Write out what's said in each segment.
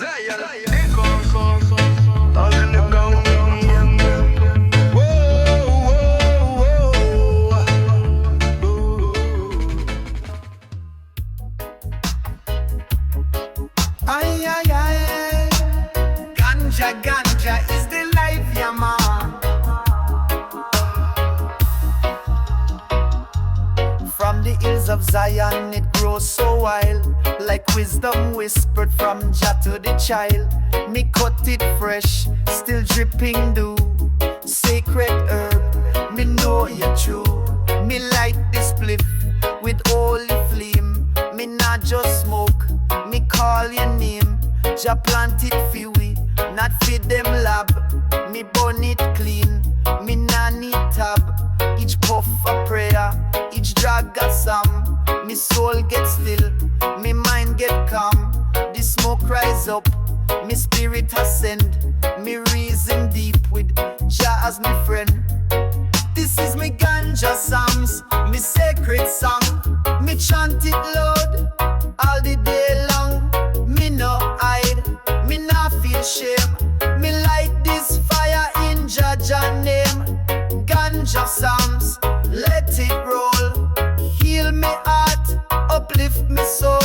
Ay, ay, ay. Ganja, ganja is the life, ya man. From the hills of Zion, it grows so wild, like wisdom whispered from Jah to the child. Me cut it fresh, still dripping dew. Sacred herb, me know you're true. Me light this spliff with holy flame. Me not just smoke, me call your name. Jah plant it for we, not feed them lab. Me burn it clean, me nah need tab. Each puff a prayer, each drag a psalm. Me soul get still, me mind get calm. The smoke rise up, me spirit ascend. Me reason deep with Jah as me friend. This is me ganja psalms, me sacred song. Me chant it loud, all the day long. Me no hide, me no feel shame. Me light this fire in Jah name. Ganja psalms, let it roll. Heal me heart, uplift me soul.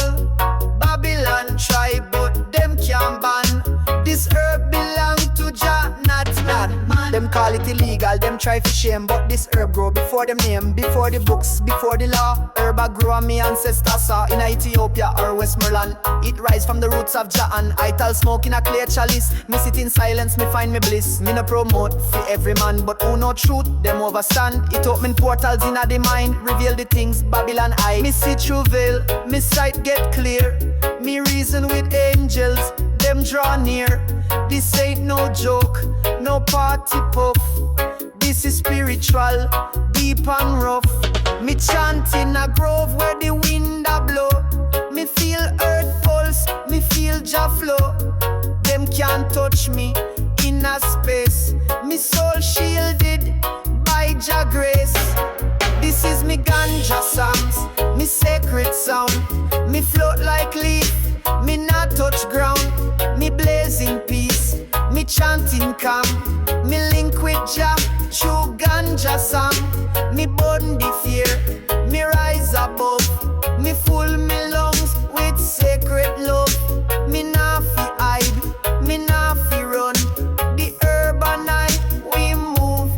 Babylon try but them can't ban. This herb belong to Jah, not man. Them call it illegal, them try for shame. But this herb grow before them name, before the books, before the law. Herb a grow and me ancestors saw in Ethiopia or Westmoreland. It rise from the roots of Jah and Ital smoke in a clear chalice. Me sit in silence, me find me bliss. Me no promote for every man, but who know truth, them overstand. It open portals in the mind, reveal the things Babylon eye. Me see through veil, me sight get clear. Me reason with angels, them draw near. This ain't no joke, no party puff. This is spiritual, deep and rough. Me chant in a grove where the wind a blow. Me feel earth pulse, me feel Jah flow. Them can't touch me in a space. Me soul shielded by Jah grace. This is me ganja psalms, me sacred sound. Me float like leaf, me not touch ground. Me blazing peace, me chanting calm. Me link with Jah, true ganja psalm. Me burn the fear, me rise above. Me full me lungs with sacred love. Me nah fi hide, me nah fi run. The herb and I, we move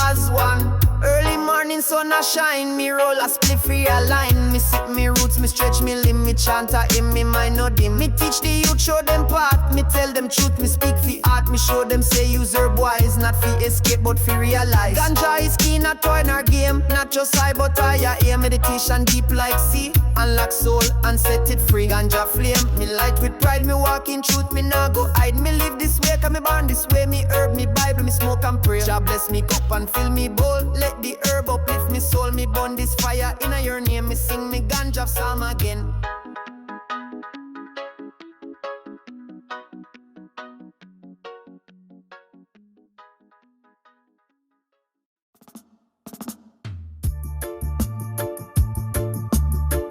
as one. Early morning sun a shine, me roll a split free a line. Me sit me roots, me stretch me limb, me chant a hymn, me mind no dim. Me teach the youth, show them path, me tell them truth, me speak fi art. Me show them say use herb wise, not fi escape but fi realize. Ganja is key, not toy nor game, not just high but higher aim. Meditation deep like sea, unlock soul and set it free. Ganja flame, me light with pride, me walk in truth, me nah go hide. Me live this way, cause me born this way. Me herb, me Bible, me smoke and pray. Jah bless me cup and fill me bowl. Let the herb uplift me soul, me burn this fire in your name. Me sing me ganja psalm again.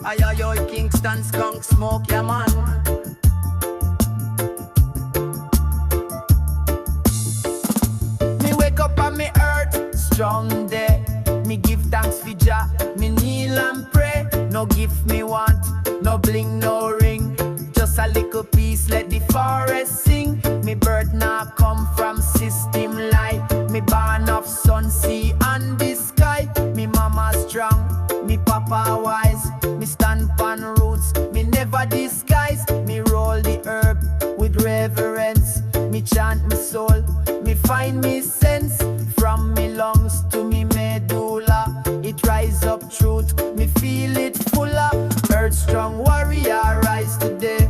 Ayo, Kingston, Skunk, smoke, Ya Mon. Me wake up on me earth, strong day. Me give thanks for Jah, me kneel and pray. No gift me want, no bling, no ring. Just a little piece, let the forest sing. Me birth now come from system light. Me born of sun, sea and the sky. Me mama strong, me papa wise. Me stand on roots, me never disguise. Me roll the herb with reverence. Me chant me soul, me find me sense. From me lungs to me medulla, it rise up truth, me feel it fuller. Earth strong warrior rise today.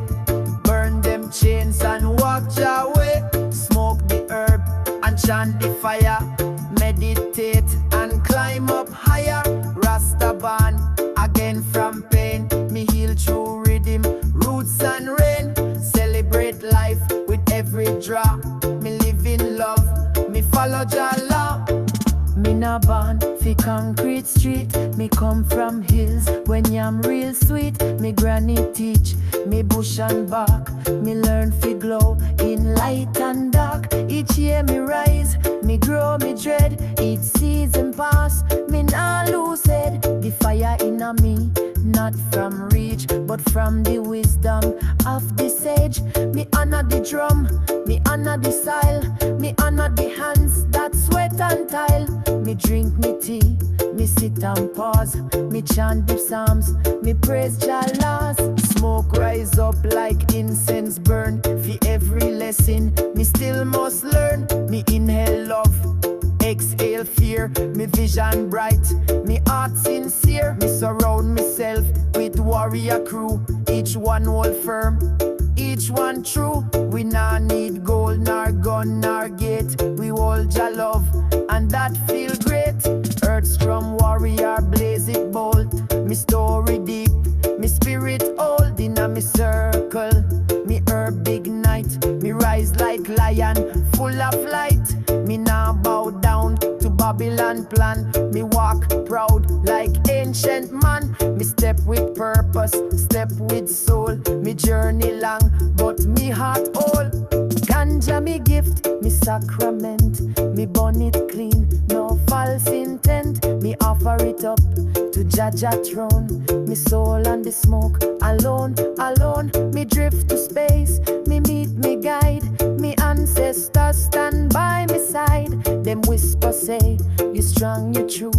Burn them chains and walk your way. Smoke the herb and chant the fire. Meditate and climb up higher. Rasta ban again from pain. Me heal through rhythm, roots and rain. Celebrate life with every drop. Me live in love, me follow Jah law. Me nah born fi concrete street. Me come from hills when yam real sweet. Me granny teach me bush and bark. Me learn fi glow in light and dark. Each year me rise, me grow, me dread. Each season pass, me nah lose head. The fire in a me, not from reach, but from the wisdom of the sage. Me honor the drum, me honor the style, me honor the hands that sweat and tile. Me drink me tea, me sit and pause, me chant the psalms, me praise Jah laws. Smoke rise up like incense burn. For every lesson, me still must learn. Me inhale love, exhale fear. Me vision bright, me heart sincere. Me surround myself with warrior crew. Each one hold firm, each one true. We nah need gold, nor gun, nor gate. We hold Jah love, and that feel great. Earth's drum warrior blaze it bold. Me story deep, me spirit old. Inna me circle, me herb ignite. Me rise like lion, full of light. Me nah bow down to Babylon plan. Me walk proud like ancient man. Me step with purpose, step with soul. Me journey long, but me heart whole. Ganja me gift, me sacrament. Me burn it clean, no false intent. Me offer it up to Jaja throne. Me soul and the smoke, alone, alone. Me drift to space, me meet me guide. Me ancestors stand by me side. Them whisper say, you strong, you true.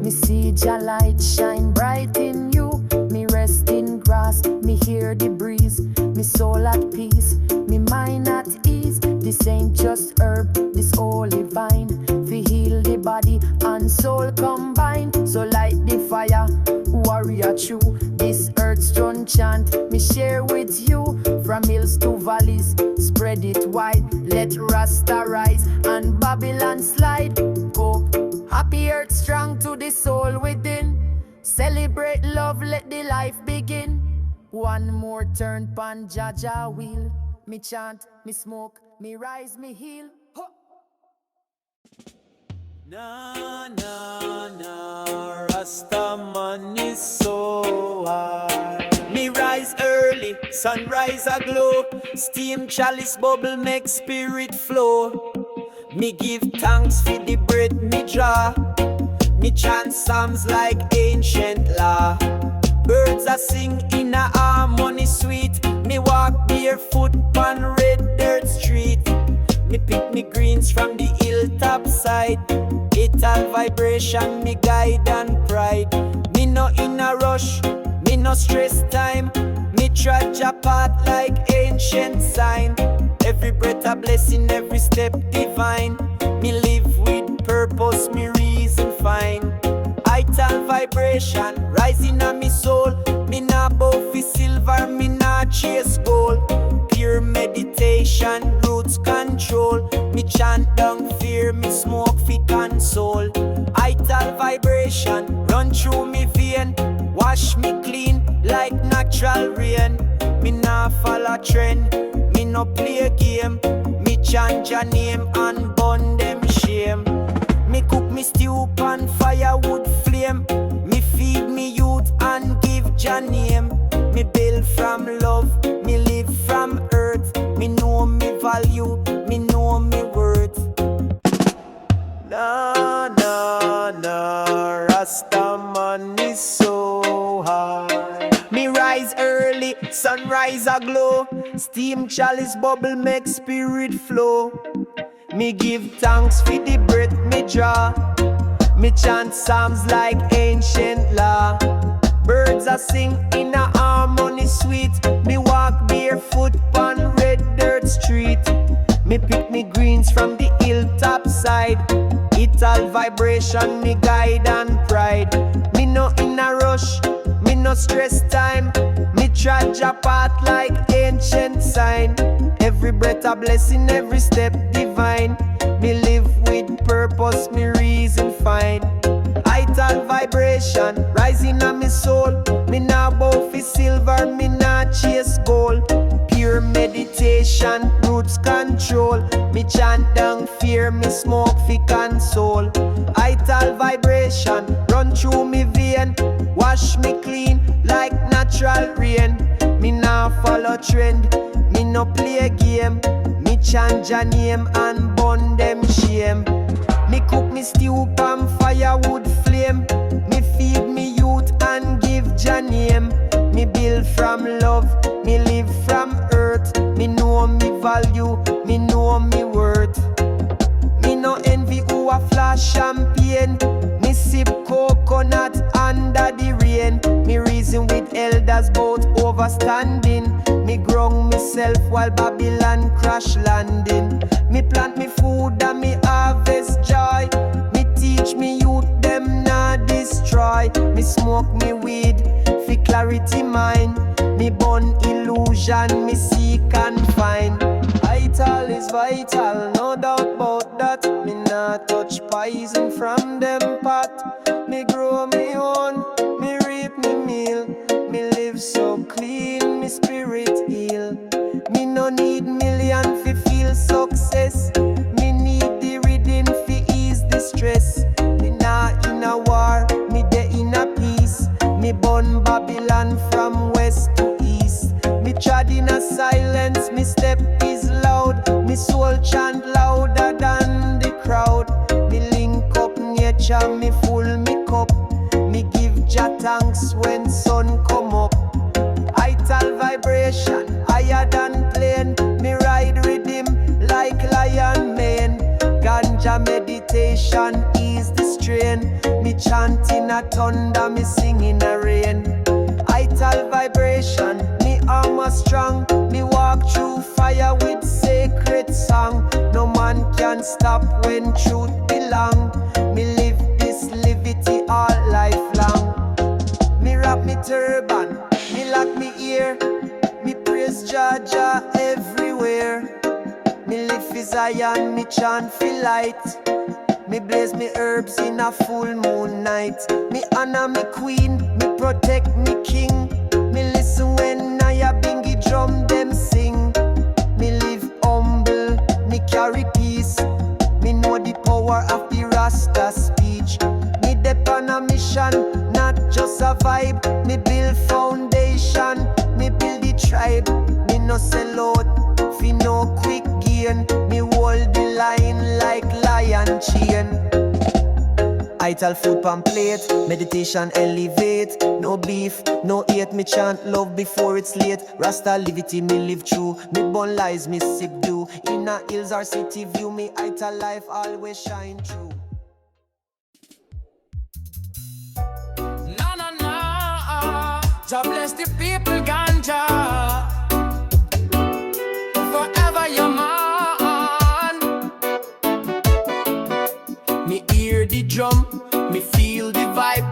Me see Jah light shine bright in you. Me rest in grass, me hear the breeze. Me soul at peace, me mind at ease. This ain't just herb, this holy vine. Fi heal the body and soul combined. So light the fire, warrior true. This earth's throne chant, me share with you. From hills to valleys, spread it wide. Let Rasta rise and Babylon slide. Hope, happy earth strong to the soul within. Celebrate love, let the life begin. One more turn pan Jaja wheel. Me chant, me smoke, me rise, me heal. Ho! Na na na, Rasta man is so high. Me rise early, sunrise aglow. Steam chalice bubble make spirit flow. Me give thanks for the breath me draw. Me chant psalms like ancient law. Birds a sing in a harmony sweet. Me walk barefoot on red dirt street. Me pick me greens from the hilltop side. Ital vibration, me guide and pride. Me no in a rush, me no stress time. Me trudge apart like ancient sign. Every breath a blessing, every step divine. Me live with purpose, me reason fine. Ital vibration, rising on me soul. Me nah bow fi silver, me nah chase gold. Pure meditation, roots control. Me chant down fear, me smoke fi console. Ital vibration, run through me vein. Wash me clean like natural rain. Me nah follow trend, me no play a game. Me chant your name and burn them shame. Me cook me stew pan firewood flame. Me feed me youth and give Jah name. Me build from love, me live from earth. Me know me value, me know me worth. Na na na, Rasta man is so high. Me rise early, sunrise aglow. Steam chalice bubble make spirit flow. Me give thanks for the breath me draw. Me chant psalms like ancient law. Birds a sing in a harmony sweet. Me walk barefoot on red dirt street. Me pick me greens from the hilltop side. Ital vibration, me guide and pride. Me no in a rush, me no stress time. Me trudge apart like ancient sign. Every breath a blessing, every step divine. Me live with purpose, me reason fine. Ital vibration, rising on me soul. Me nah bow fi silver, me nah chase gold. Pure meditation. meditation, roots control. Me chant down fear, me smoke fi console. Ital vibration run through me vein, wash me clean like natural rain. Me nah follow trend, me no play game. Me chant your name and burn them shame. Me cook me stew pan firewood flame. Me feed me youth and give your name. Me build from love, me live from earth. Me know me value, me know me worth. Me no envy who a flash champagne. Me sip coconut under the rain. Me reason with elders both overstanding. Me ground myself while Babylon crash landing. Me plant me food and me harvest joy. Me teach me youth them not destroy. Me smoke me weed fi clarity mind. Me burn illusion, me seek and find. Ital is vital, no doubt about that. Me not touch poison from them pot. Me grow me own, me reap me meal. Me live so clean, me spirit heal. Me no need million fi feel success. Me need the Riddim fi ease the stress. Me not in a war, me dey in a peace. Me Pon Babylon from west to east. Me trod in a silence, me step is loud. Me soul chant louder than the crowd. Me link up nature, me full me cup. Me give Jah thanks when sun come up. Ital vibration, higher than plane. Me ride Riddim like lion mane. Ganja meditation, ease the strain. Me chant in a thunder, me sing in a rain. Ital vibration, me armor strong. Me walk through fire with sacred song. No man can stop when truth belong. Me live this liberty all life long. Me wrap me turban, me lock me ear. Me praise Jah everywhere. Me live for Zion, me chant for light. Me blaze me herbs in a full moon night. Me honor me queen, me protect me king. Me listen when Naya Bingy drum them sing. Me live humble, me carry peace. Me know the power of the Rasta speech. Me dep on a mission, not just a vibe. Me build foundation, me build the tribe. Me no sell out, fi no quick gain. Me hold the line like lion chain. Ital food pan plate, meditation elevate. No beef, no hate, me chant love before it's late. Rasta liberty me live true, me born lies me subdue. In a hills or city view, me Ital life always shine through. No, no, no. Jah bless the people, Ganja. Forever your man. Me hear the drum, me feel the vibe.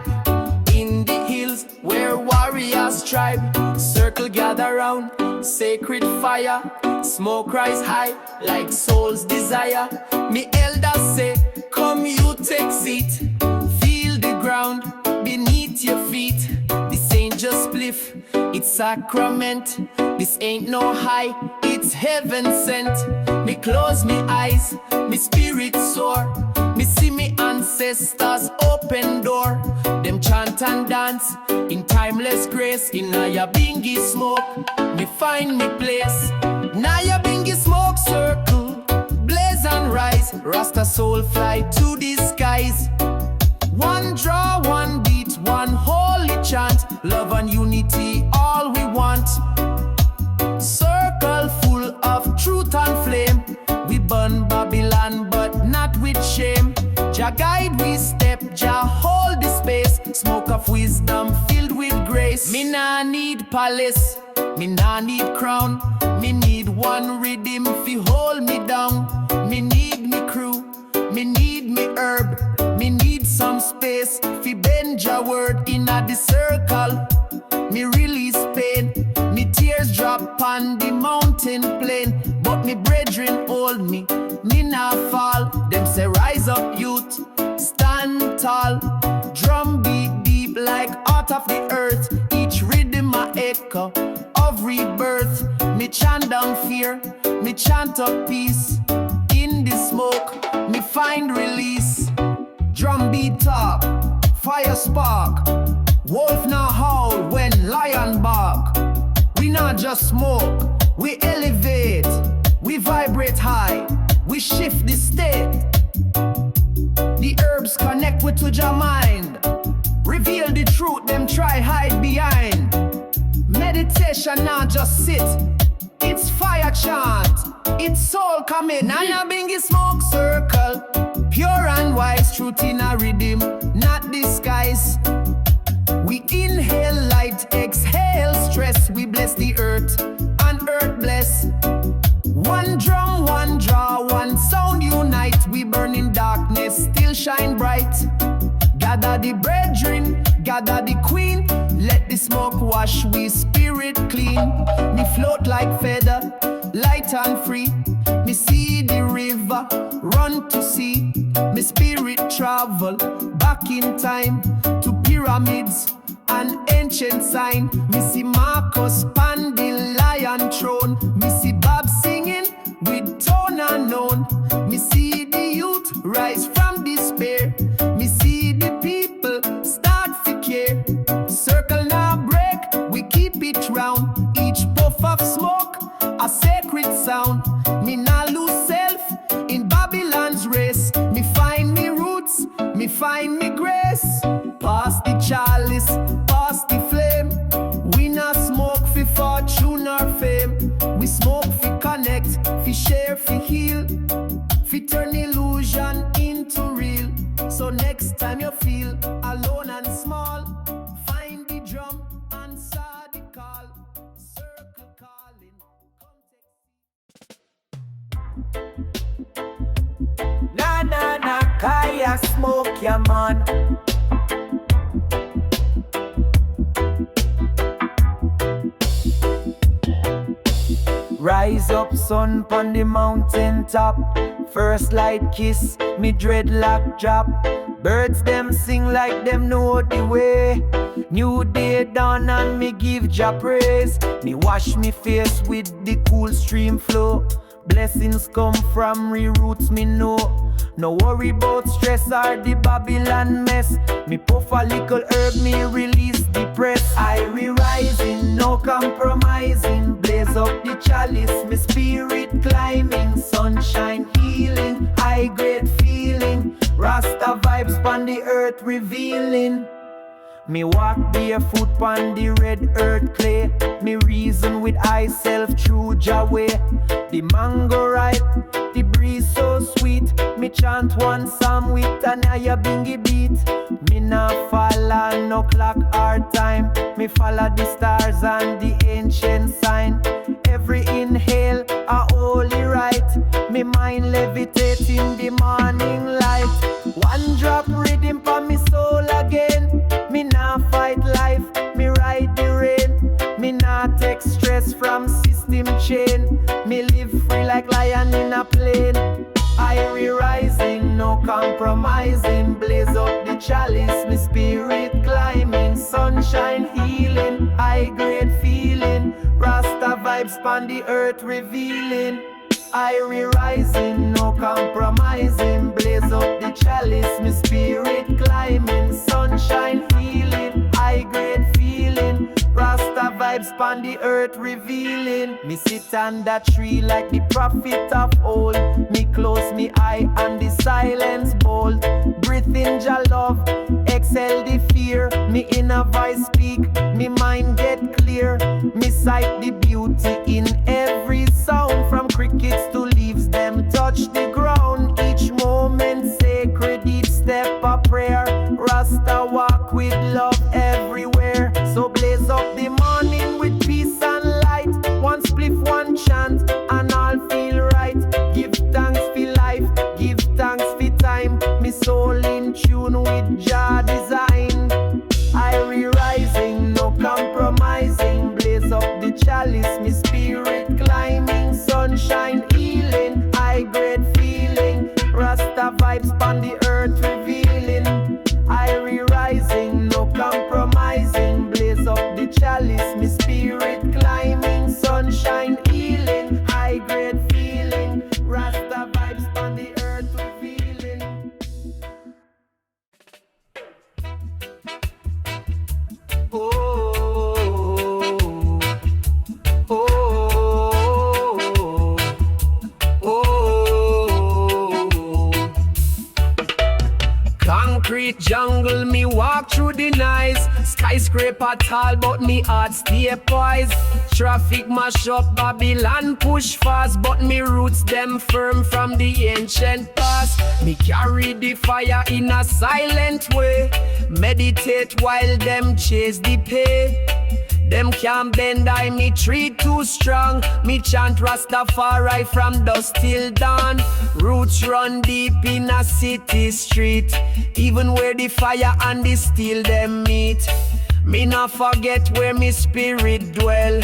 In the hills where warriors tribe. Circle gather round, sacred fire. Smoke rise high like soul's desire. Me elders say, come you take seat. Feel the ground beneath your feet. This ain't just spliff, it's sacrament. This ain't no high, it's heaven sent. Me close me eyes, me spirit soar. Me see me ancestors open door. Them chant and dance in timeless grace. In Naya Bingy smoke, me find me place. Naya Bingy smoke circle, blaze and rise. Rasta soul fly to the skies. One draw, one beat, one holy chant. Love and unity, all we want. Circle full of truth and flame. We burn Babylon, but not with shame. Jah guide we step, Jah hold the space. Smoke of wisdom filled with grace. Me nah need palace, me nah need crown. Me need one Riddim fi hold me down. Me need me crew, me need me herb. Me need some space fi bend Jah word inna the circle. Me release pain, me tears drop on the mountain plain. But me brethren hold me, me nah fall. Them say rise up youth, stand tall. Drum beat deep like out of the earth. Each rhythm a echo of rebirth. Me chant down fear, me chant up peace. In the smoke, me find release. Drum beat talk, fire spark. Wolf now howl when lion bark. We not just smoke, we elevate. We vibrate high, we shift the state. The herbs connect with to your mind. Reveal the truth, them try hide behind. Meditation not just sit, it's fire chant, it's soul coming. And a bingy smoke circle, pure and wise, truth in a rhythm, not disguise. We inhale light, exhale stress. We bless the earth, and earth bless. One drum, one draw, one sound unite. We burn in darkness, still shine bright. Gather the brethren, gather the queen. Let the smoke wash we spirit clean. Me float like feather, light and free. Me see the river, run to sea. Me spirit travel back in time to pyramids, an ancient sign. Me see Marcus pan the lion throne. Me see Bob singing with tone unknown. Me see the youth rise from despair. Me see the people start to care. Circle now break, we keep it round. Each puff of smoke, a sacred sound. Me not lose self in Babylon's race. Me find me roots, me find me grace. Pass the chalice, pass the flame. We not smoke for fortune or fame. We smoke for connect, for share, for heal, for turn illusion into real. So next time you feel alone and small, find the drum, answer the call. Circle calling, come Na na na, kaya smoke ya man. Rise up, sun pon the mountain top. First light kiss, me dreadlock drop. Birds them sing like them know the way. New day dawn and me give Jah praise. Me wash me face with the cool stream flow. Blessings come from roots me know. No worry about stress or the Babylon mess. Me puff a little herb, me release the press. Irie rising, no compromising. Blaze up the chalice, me spirit climbing. Sunshine healing, high grade feeling. Rasta vibes pon the earth revealing. Me walk barefoot pon the red earth clay. Me reason with I self through Jah way. The mango ripe, the breeze so sweet. Me chant one psalm with an higher bingy beat. Me nah follow no clock or time. Me follow the stars and the ancient sign. Every inhale a holy rite. Me mind levitate in the morning light. One drop rhythm for me soul again. Me nah fight life, me ride the rain. Me nah take stress from system chain. Me live free like lion in a plane. Irie rising, no compromising. Blaze up the chalice, me spirit climbing. Sunshine healing, high grade feeling. Rasta vibes pon the earth revealing. Irie rising, no compromising. Blaze up the chalice, me spirit climbing. Sunshine healing, high grade feeling. Rasta vibes pon the earth revealing. Me sit on that tree like the prophet of old. Me close me eye and the silence bold. Breathe in Jah love, exhale the fear. Me inner voice speak, me mind get clear. Me sight the beauty in every sound. From crickets to leaves, them touch the ground. Each moment sacred, each step a prayer. Rasta walk with love everywhere. So blaze up the morning with peace and light. One spliff, one chant, and all feel right. Give thanks for life, give thanks for time. Me soul in tune with Jah design. Irie rising, no compromising. Blaze up the chalice, me spirit climbing. Sunshine healing, high grade feeling. Rasta vibes pon the earth revealing. Irie rising, no compromising. Blaze up the chalice, me spirit climbing. Sunshine healing. Concrete jungle, me walk through the nice. Skyscraper tall, but me heart stay poised. Traffic mash up Babylon, push fast, but me roots them firm from the ancient past. Me carry the fire in a silent way. Meditate while them chase the pay. Them can't bend, me tree too strong. Me chant Rastafari from dusk till dawn. Roots run deep in a city street, even where the fire and the steel them meet. Me not forget where me spirit dwell.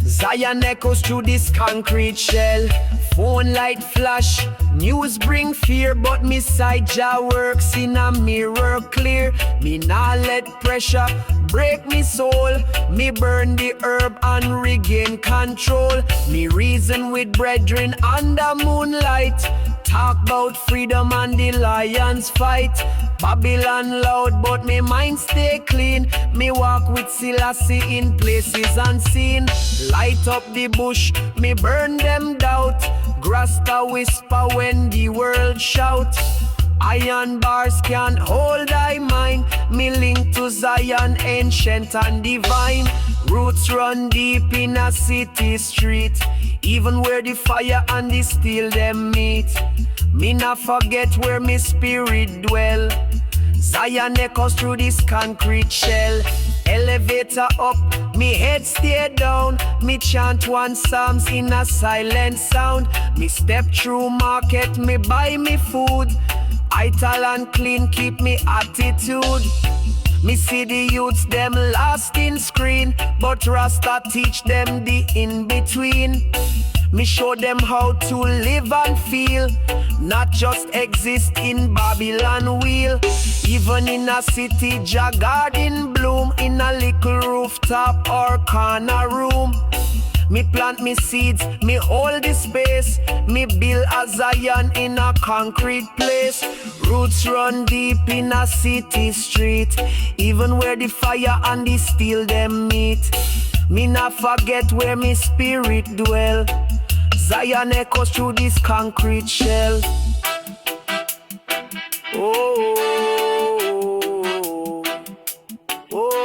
Zion echoes through this concrete shell. Phone light flash, news bring fear, but me side Jah works in a mirror clear. Me nah let pressure break me soul. Me burn the herb and regain control. Me reason with brethren under moonlight. Talk about freedom and the lions fight. Babylon loud, but me mind stay clean. Me walk with Selassie in places unseen. Light up the bush, me burn them doubt. Rasta whisper when the world shout. Iron bars can't hold thy mind. Me link to Zion, ancient and divine. Roots run deep in a city street, even where the fire and the steel them meet. Me not forget where me spirit dwell. Zion echoes through this concrete shell. Elevator up, me head stay down. Me chant one psalms in a silent sound. Me step through market, me buy me food. Ital and clean keep me attitude. Me see the youths them lost in screen, but Rasta teach them the in-between. Me show them how to live and feel, not just exist in Babylon wheel. Even in a city, Jah garden bloom, in a little rooftop or corner room. Me plant me seeds, me hold the space. Me build a Zion in a concrete place. Roots run deep in a city street, even where the fire and the steel them meet. Me not forget where me spirit dwell. Zion echoes through this concrete shell. Oh, oh, oh.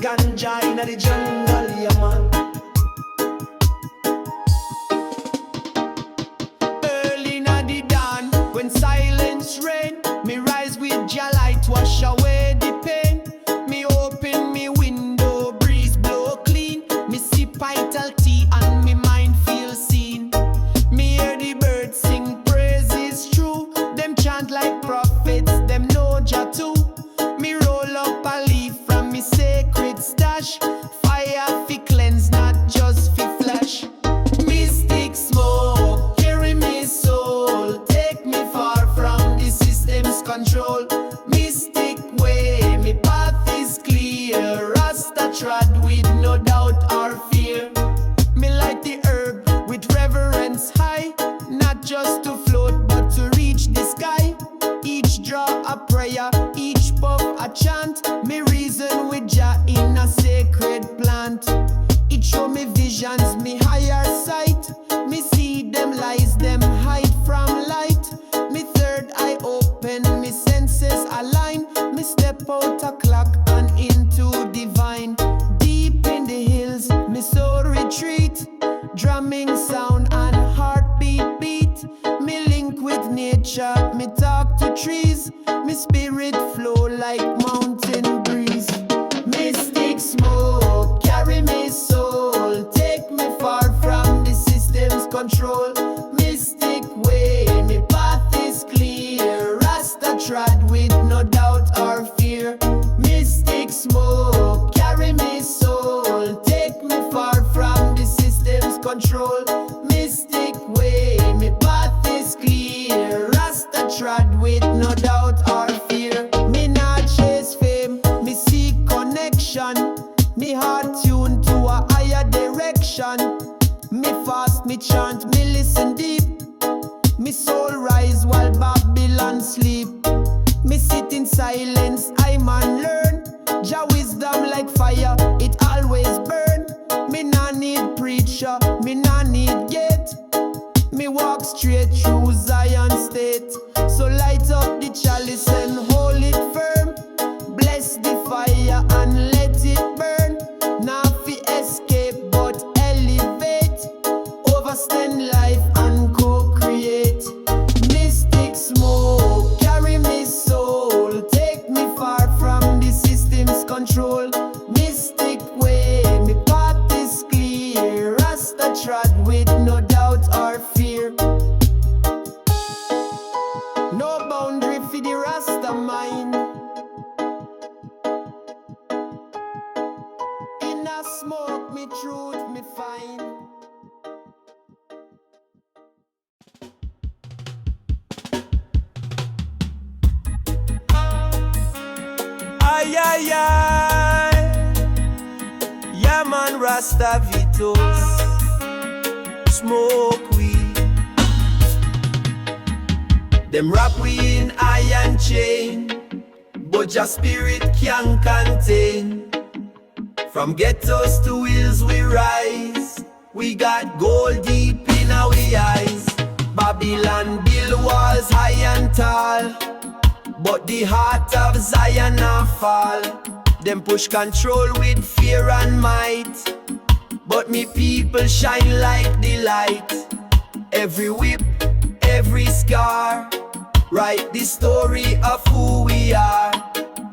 Ganja in the jungle, ya man. Early in the dawn, when silence reign, me rise with Jah light, wash away the pain. Me open me window, breeze blow clean. Me sip Ital tea and me mind feel seen. Me hear the birds sing praises true. Them chant like prophets, them know Jah too. Me roll up a leaf from me sacred stash. Fire Me walk straight through Zion State. So light up the chalice and hold it firm. Bless the fire and let it burn. Now fi escape but elevate. Overstand life and co-create. Mystic smoke, carry me soul. Take me far from the system's control. Mystic way, me path is clear. Rasta trod with no doubt or fear. No boundary for the Rasta mind. In a smoke, me truth me find. Ay, ay, ay. Ya Mon, Rasta VIBES. Smoke weed. Them wrap we in iron chain, but your spirit can't contain. From ghettos to hills we rise. We got gold deep in our eyes. Babylon build walls high and tall, but the heart of Zion not fall. Them push control with fear and might, but me people shine like the light. Every whip, every scar, write the story of who we are.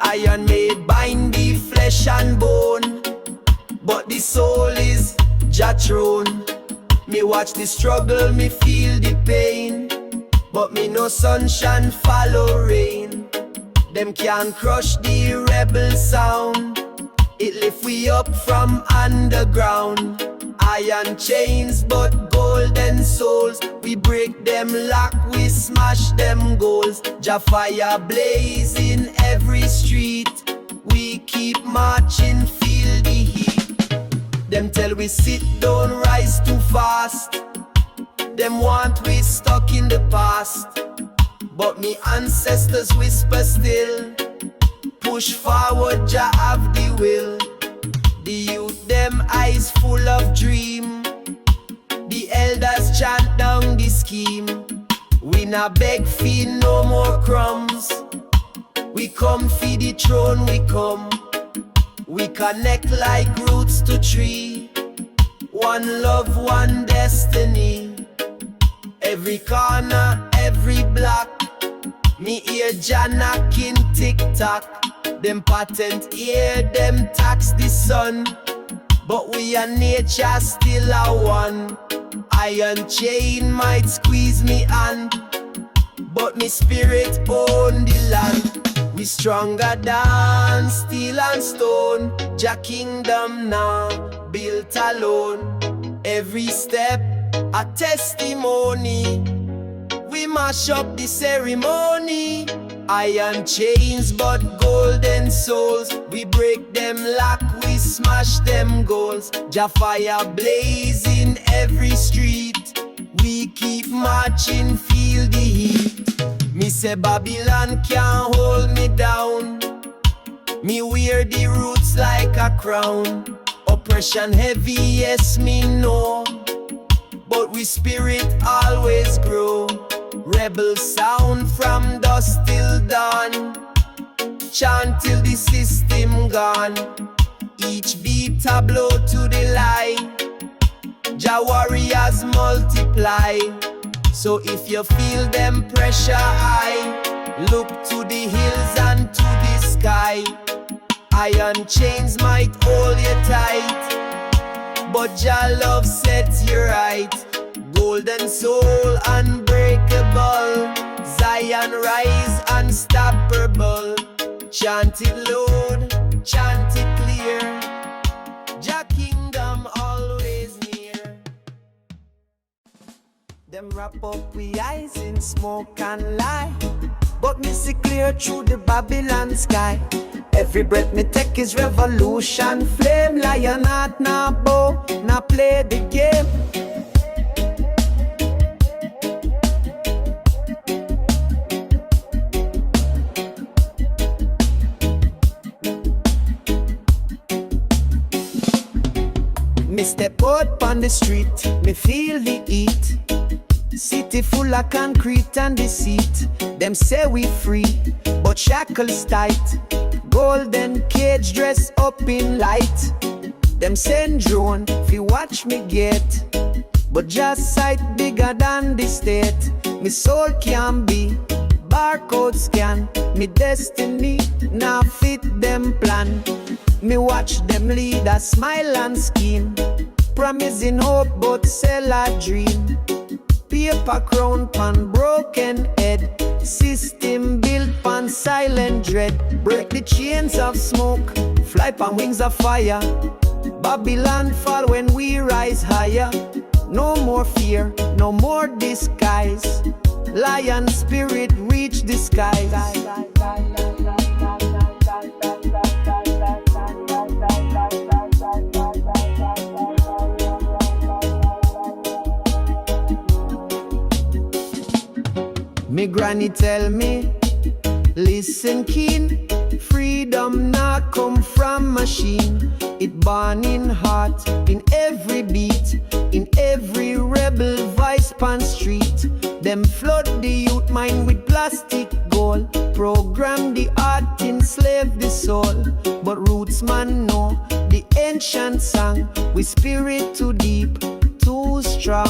Iron made bind the flesh and bone, but the soul is Jah throne. Me watch the struggle, me feel the pain, but me no sunshine follow rain. Them can't crush the rebel sound. It lift we up from underground. Iron chains but golden souls. We break them lock, we smash them goals. Jah fire blaze in every street. We keep marching, feel the heat. Them tell we sit, don't rise too fast. Them want we stuck in the past, but me ancestors whisper still. Push forward, Jah have the will. The youth, them eyes full of dream. The elders chant down the scheme. We not beg for no more crumbs. We come for the throne, we come. We connect like roots to tree. One love, one destiny. Every corner, every block, me hear Jah knocking tick-tock. Them patent hear them tax the sun, but we and nature still a one. Iron chain might squeeze me hand, but me spirit own the land. We stronger than steel and stone. Jah kingdom now built alone. Every step a testimony. We mash up the ceremony. Iron chains but golden souls. We break them lock, we smash them goals. Jah fire blaze in every street. We keep marching, feel the heat. Me say Babylon can't hold me down. Me wear the roots like a crown. Oppression heavy, yes me know, but we spirit always grow. Rebel sound from dusk till dawn. Chant till the system gone. Each beat a blow to the line. Jah warriors multiply. So if you feel them pressure high, look to the hills and to the sky. Iron chains might hold you tight, but Jah love sets you right. Golden soul unbreakable. Zion rise unstoppable. Chant it loud, chant it clear. Jah kingdom always near. Them wrap up we eyes in smoke and light, but me see clear through the Babylon sky. Every breath me take is revolution. Flame lion heart now bow, now play the game. Me step out on the street, me feel the heat. City full of concrete and deceit. Them say we free, but shackles tight. Golden cage dressed up in light. Them send drone fi watch me get, but just sight bigger than the state. Me soul can be barcode scan. Me destiny now fit them plan. Me watch them lead a smile and scheme, promising hope but sell a dream. Paper crown pan broken head, system built pan silent dread. Break the chains of smoke, fly pan wings of fire. Babylon fall when we rise higher. No more fear, no more disguise. Lion spirit reach the skies. Me granny tell me, listen keen, freedom not come from machine. It born in heart, in every beat, in every rebel vice pan street. Them flood the youth mind with plastic gold, program the art, enslave the soul. But roots man know the ancient song, we spirit too deep, too strong.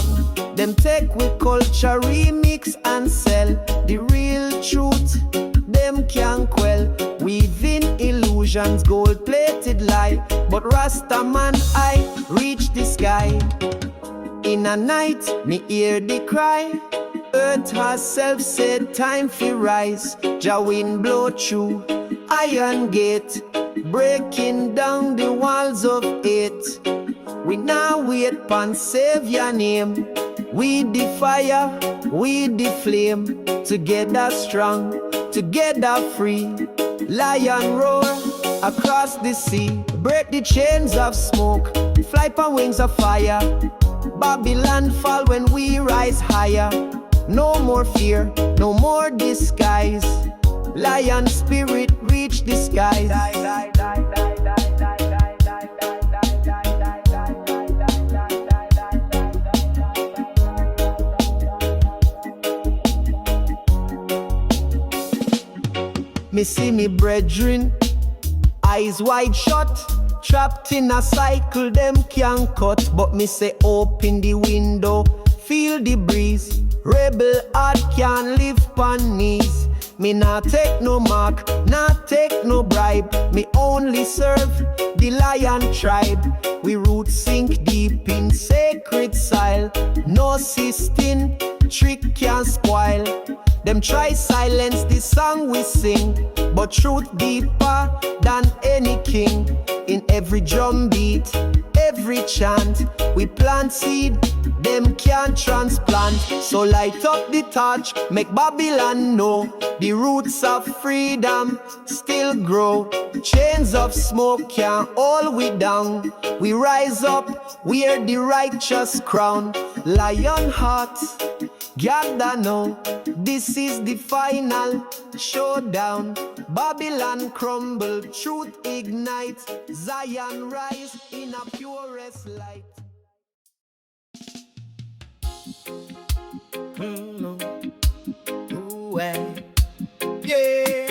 Them take with culture, remix and sell the real truth. Them can't quell, weaving illusions, gold-plated lie. But Rasta man, I reach the sky. In a night, me hear the cry. Earth herself said time fi rise. Jah wind blow through iron gate, breaking down the walls of hate. We now wait pon Savior name. We the fire, we the flame. Together strong, together free. Lion roar across the sea. Break the chains of smoke, fly pon wings of fire. Babylon fall when we rise higher. No more fear, no more disguise. Lion spirit reach the skies. Me see me brethren, eyes wide shut, trapped in a cycle them can't cut. But me say open the window, feel the breeze. Rebel heart can't live pon knees. Me not take no mark, not take no bribe. Me only serve the lion tribe. We roots sink deep in sacred soil. No system, trick can't spoil. Them try silence the song we sing, but truth deeper than any king. In every drum beat, every chant, we plant seed, them can't transplant. So light up the torch, make Babylon know the roots of freedom still grow. Chains of smoke can't hold we down. We rise up, wear the righteous crown. Lion heart, gather now, this is the final showdown. Babylon crumble, truth ignite, Zion rise in a purest light. Yeah.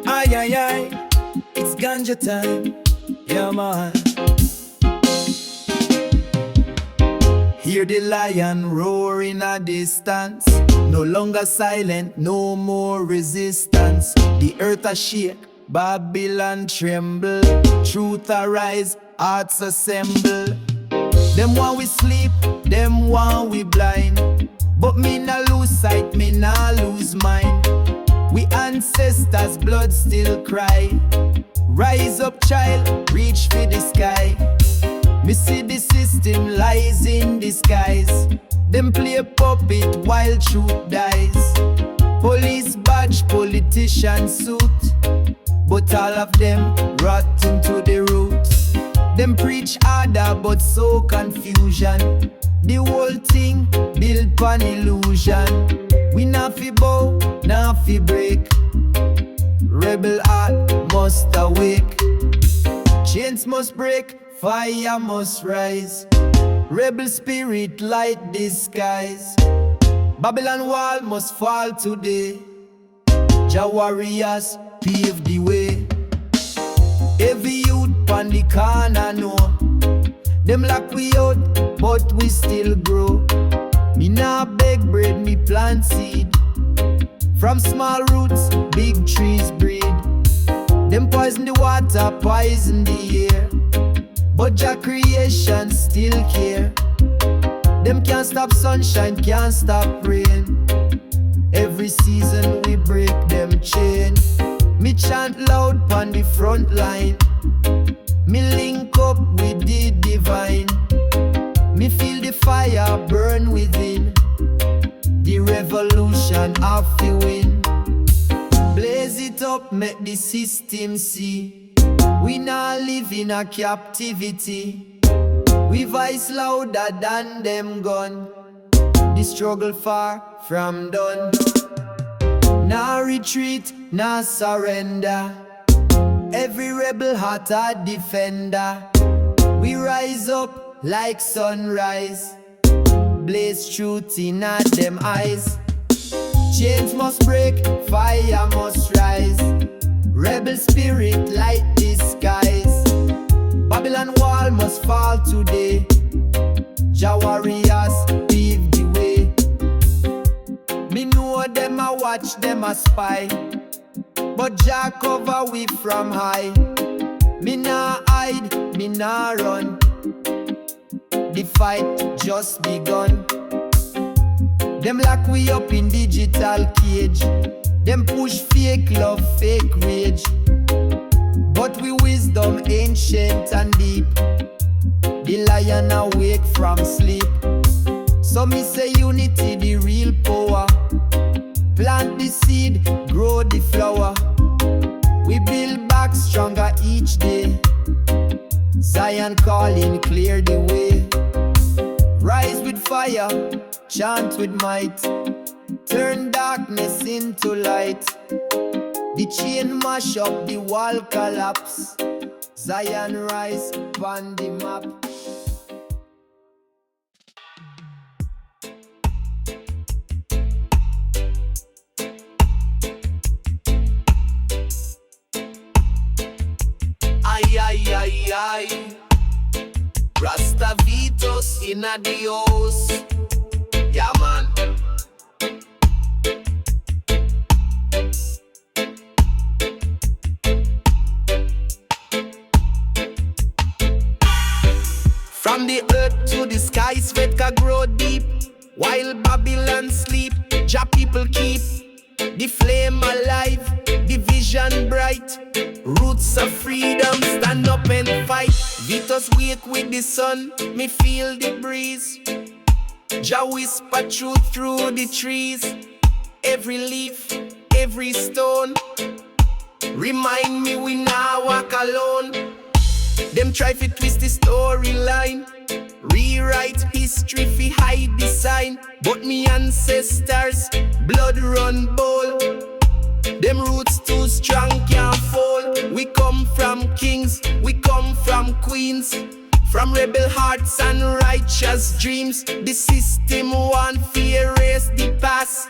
Ay, ay, ay. It's Ganja time. Yeah, man. Hear the lion roar in a distance. No longer silent, no more resistance. The earth a shake, Babylon tremble. Truth arise, hearts assemble. Them want we sleep, them want we blind. But me nah lose sight, me nah lose mind. We ancestors' blood still cry. Rise up, child, reach for the sky. Me see the system lies in disguise. Them play puppet while truth dies. Police badge, politician suit, but all of them rotten to the roots. Them preach order but so confusion. The whole thing built on illusion. We not fi bow, not fi break. Rebel heart must awake. Chains must break, fire must rise. Rebel spirit light the skies. Babylon wall must fall today. Jah warriors pave the way. Every youth pon the corner know them lock we out, but we still grow. Me nah beg bread, me plant seed. From small roots, big trees breed. Them poison the water, poison the air, but Jah creation still care. Them can't stop sunshine, can't stop rain. Every season we break them chain. Me chant loud pon the front line. Me link up with the divine. Me feel the fire burn within. The revolution have to win. Blaze it up, make the system see. We now live in a captivity. We voice louder than them gun. The struggle far from done. Nah retreat, nah surrender. Every rebel heart a defender. We rise up like sunrise. Blaze truth in at them eyes. Chains must break, fire must rise. Rebel spirit light the skies. Babylon wall must fall today. Jah warriors pave the way. Me know them a watch, them a spy, but Jah cover we from high. Me nah hide, me nah run. The fight just begun. Them lock we up in digital cage. Them push fake love, fake rage. But we wisdom ancient and deep. The lion awake from sleep. So me say unity the real power. Plant the seed, grow the flower. We build back stronger each day. Zion calling, clear the way. Rise with fire, chant with might. Turn darkness into light. The chain mash up, the wall collapse. Zion rise on the map. Ay, ay, ay, ay. Rasta VIBES in a dios. Ya Mon. From the earth to the sky, sweat can grow deep. While Babylon sleep, Jah people keep the flame alive, the vision bright. Roots of freedom, stand up and fight. Vitus wake with the sun, me feel the breeze. Jah whisper truth through the trees. Every leaf, every stone remind me we now walk alone. Them try to twist the storyline, rewrite history fi hide the sign. But me ancestors, blood run bold. Them roots too strong, can't fall. We come from kings, we come from queens. From rebel hearts and righteous dreams. The system want to erase the past,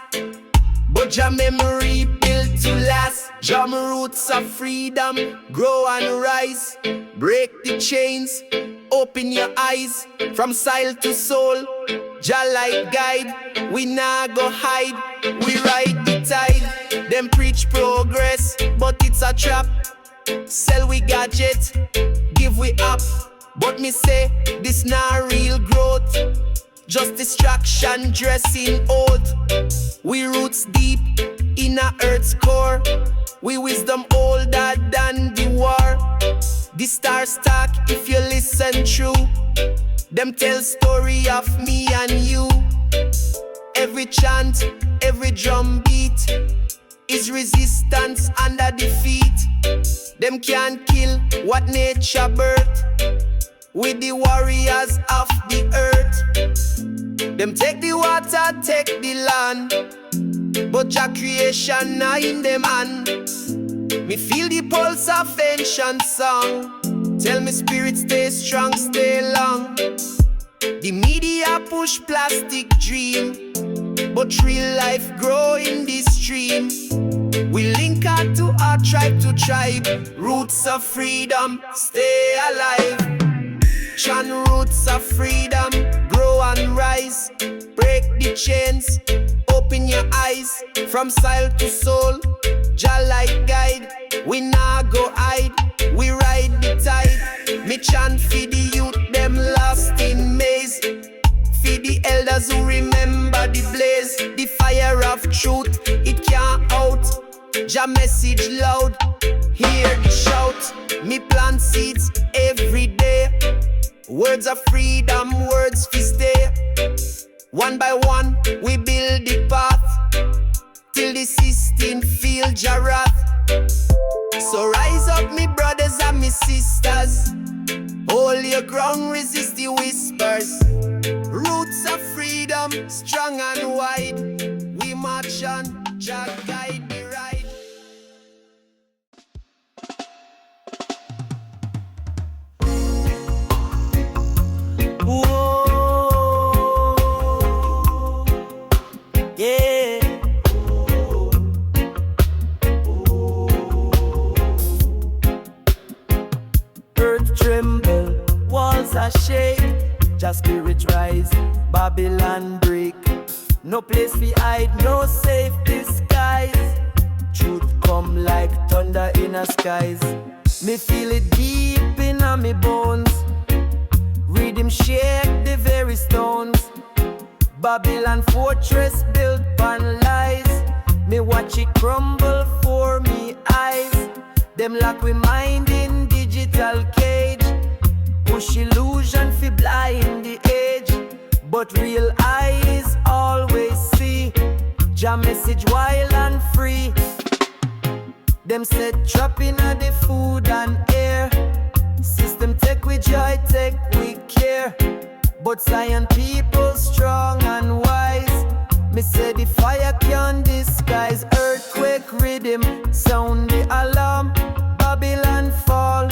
but Jah memory built to last. Jah roots of freedom, grow and rise. Break the chains, open your eyes. From soil to soul, Jah light guide. We nah go hide, we ride the tide. Them preach progress, but it's a trap. Sell we gadget, give we up. But me say, this not real growth, just distraction dressing old. We roots deep in a earth's core. We wisdom older than the war. The stars talk if you listen true. Them tell story of me and you. Every chant, every drum beat is resistance under defeat. Them can't kill what nature birth. With the warriors of the earth. Them take the water, take the land, but Jah creation not in them hand. Me feel the pulse of ancient song. Tell me spirit stay strong, stay long. The media push plastic dream. but real life grow in this stream. We link out to our tribe to tribe. Roots of freedom, stay alive. Chan roots of freedom, grow and rise. Break the chains, open your eyes. From soil to soul, Jah light guide. We nah go hide, we ride the tide. Me chant for the youth, them lost in maze. For the elders who remember the blaze. The fire of truth, it can't out. Jah message loud, hear the shout. Me plant seeds every day. Words of freedom, words fi stay. One by one, we build the path till the system feel Jah wrath. So rise up, me brothers and me sisters. Hold your ground, resist the whispers. Roots of freedom, strong and wide. We march on, Jah guide the ride. Yeah. Earth tremble, walls are shake. Just spirit rise, Babylon break. No place fi hide, no safe disguise. Truth come like thunder in the skies. Me feel it deep in my bones. Riddim shake the very stones. Babylon fortress built on lies. Me watch it crumble for me eyes. Them lock we mind in digital cage. Push illusion fi blind the age. But real eyes always see Jah message wild and free. Them set trap in the food and air. System take we joy, take we care. But Zion people strong and wise. Me say the fire can't disguise. Earthquake rhythm, sound the alarm. Babylon fall,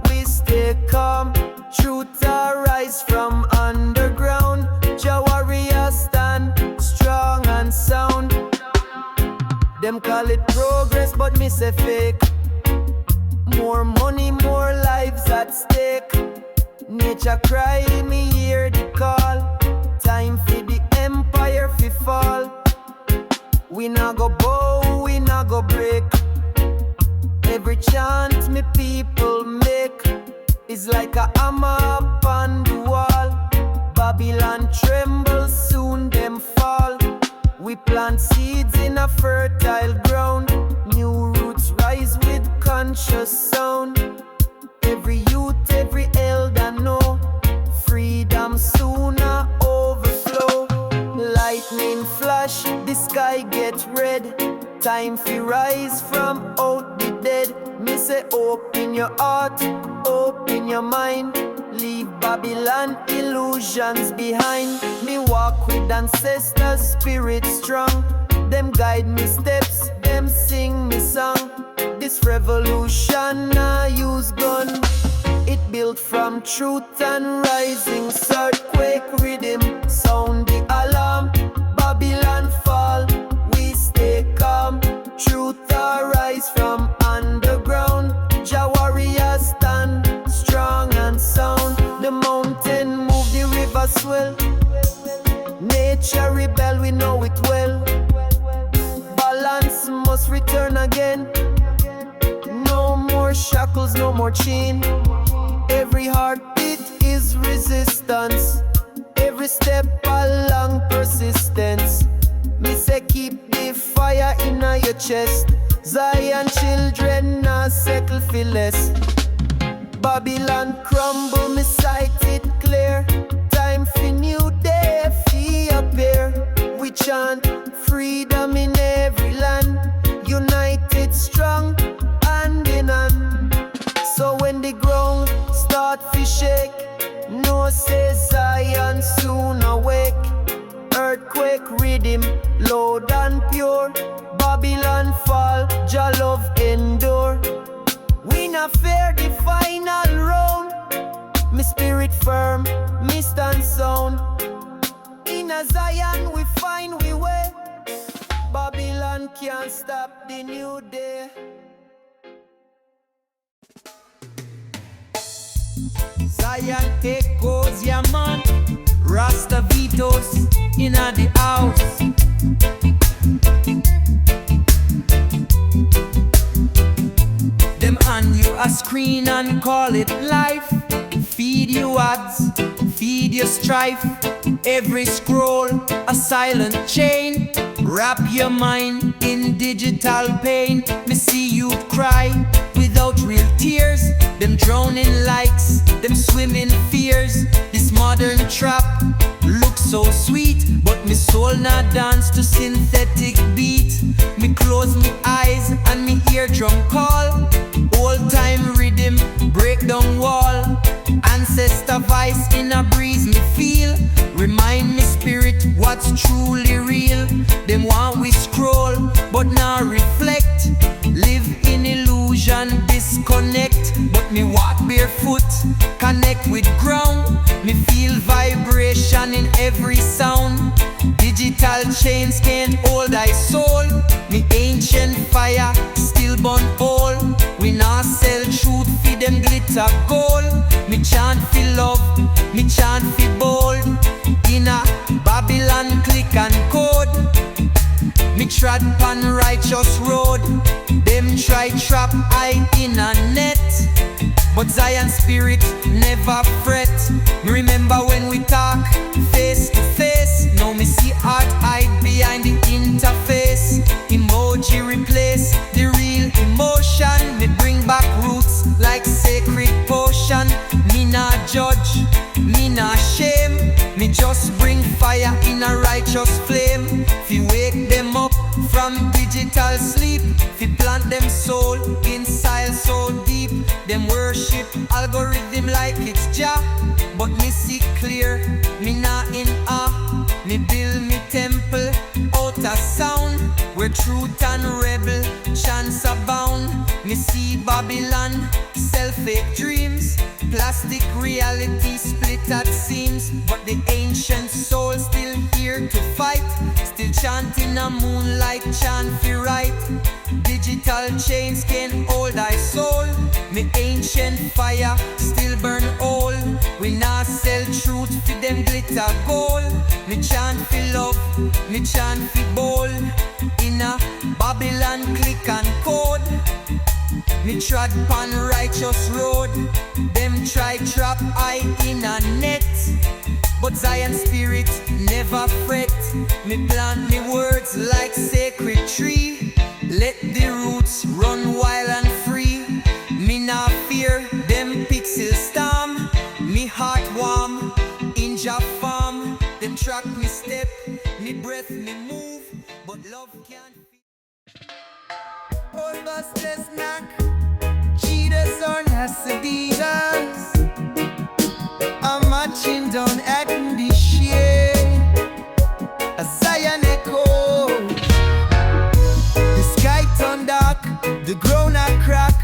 we stay calm. Truth arise from underground. Jah warriors stand strong and sound. Them call it progress, but me say fake. More money, more lives at stake. Nature cry, me hear the call. Time for the empire fi fall. We not go bow, we not go break. Every chant me people make is like a hammer upon the wall. Babylon tremble, soon them fall. We plant seeds in a fertile ground. New roots rise with conscious sound. Every youth, every elder know freedom sooner overflow. Lightning flash, the sky get red. Time fi rise from out the dead. Me say open your heart, open your mind. Leave Babylon illusions behind. Me walk with ancestors, spirit strong. Them guide me steps, them sing me song. This revolution I use gun. It built from truth and rising. Earthquake rhythm, sound the alarm. Babylon fall, we stay calm. Truth arise from underground. Jah warriors stand strong and sound. The mountain move, the river swell. Nature rebel, we know it well. Balance must return again. No more shackles, no more chain. Every heartbeat is resistance. Every step along persistence. Me say keep the fire in your chest. Zion children not settle for less. Babylon crumble, me sight it clear. Time for new day, fi appear. We chant freedom in every land. United strong, hand in hand. So when the ground start fi shake, no say Zion soon awake. Earthquake rhythm, loud and pure. Babylon fall, Jah love endure. We not fear the final round. Me spirit firm, me stand sound. In a Zion we find we way. can't stop the new day. Zion echoes, Ya Mon. RASTA VIBES inna the house. Them hand you a screen and call it life. Feed you ads, feed you strife. Every scroll a silent chain. Wrap your mind in digital pain. Me see you cry without real tears. Them drowning likes, them swimming fears. This modern trap looks so sweet, but me soul not dance to synthetic beat. Me close me eyes and me eardrum call. Old time rhythm break down wall. Ancestor voice in a breeze me feel. Remind me spirit what's truly real. Them want we scroll but not reflect. Live in illusion, disconnect. But me walk barefoot, connect with ground. Me feel vibration in every sound. Digital chains can't hold thy soul. Me ancient fire still burn all. We not sell truth for them glitter gold. Me chant for love, me chant for bold. In a Babylon click and code. Me trod pan righteous road. Them try trap I in a net, but Zion spirit never fret. Me remember when we talk face to face. Now me see art hide behind the interface. Emoji replace the real emotion. Me bring back roots like sacred potion. Me not judge, me not shame. Me just bring fire in a righteous flame. Fi wake them up from digital sleep. Fi plant them soul inside so deep. Them worship algorithm like it's Jah, but me see clear, me not in awe. Me build me temple out of sound, where truth and rebel chance abound. Me see Babylon, self-fake dreams. Plastic reality split at seams, but the ancient soul still here to fight. Still chanting a moonlight chant for right. Digital chains can hold thy soul. Me ancient fire still burn all. We not sell truth for them glitter gold. Me chant for love, me chant for bold. In a Babylon click and code. Me trod pan righteous road. Them try trap I in a net, but Zion spirit never fret. Me plant me words like sacred tree. Let the roots run wild and free. Me not fear them pixel storm. Me heart warm in Jah farm. Them track me step, me breath me move, but love can't feel. All busters knock, cheaters or Nasadidas. I'm marching down at the shade. A Zion echo. The sky turned dark, the ground a crack.